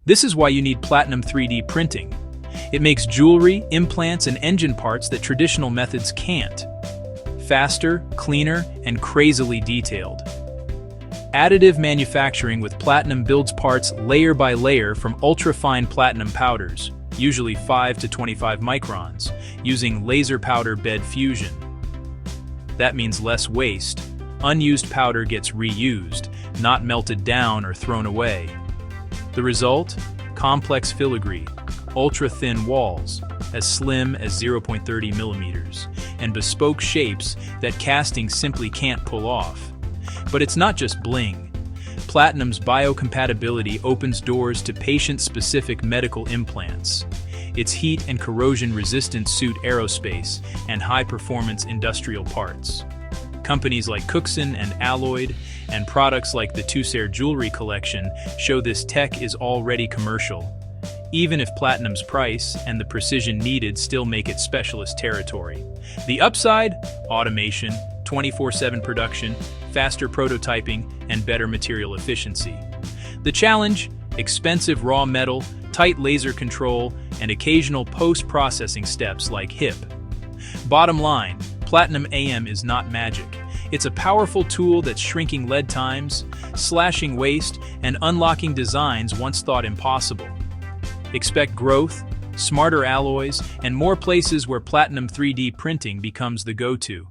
This is why you need platinum 3D printing. It makes jewelry, implants, and engine parts that traditional methods can't. Faster, cleaner, and crazily detailed. Additive manufacturing with platinum builds parts layer by layer from ultrafine platinum powders, usually 5 to 25 microns, using laser powder bed fusion. That means less waste. Unused powder gets reused, not melted down or thrown away. The result? Complex filigree, ultra-thin walls, as slim as 0.30 millimeters, and bespoke shapes that casting simply can't pull off. But it's not just bling. Platinum's biocompatibility opens doors to patient-specific medical implants. Its heat and corrosion-resistant suit aerospace and high-performance industrial parts. Companies like Cookson and Alloyd, and products like the Tussair Jewellery collection show this tech is already commercial, even if platinum's price and the precision needed still make it specialist territory. The upside? Automation, 24/7 production, faster prototyping, and better material efficiency. The challenge? Expensive raw metal, tight laser control, and occasional post-processing steps like HIP. Bottom line, Platinum AM is not magic. It's a powerful tool that's shrinking lead times, slashing waste, and unlocking designs once thought impossible. Expect growth, smarter alloys, and more places where platinum 3D printing becomes the go-to.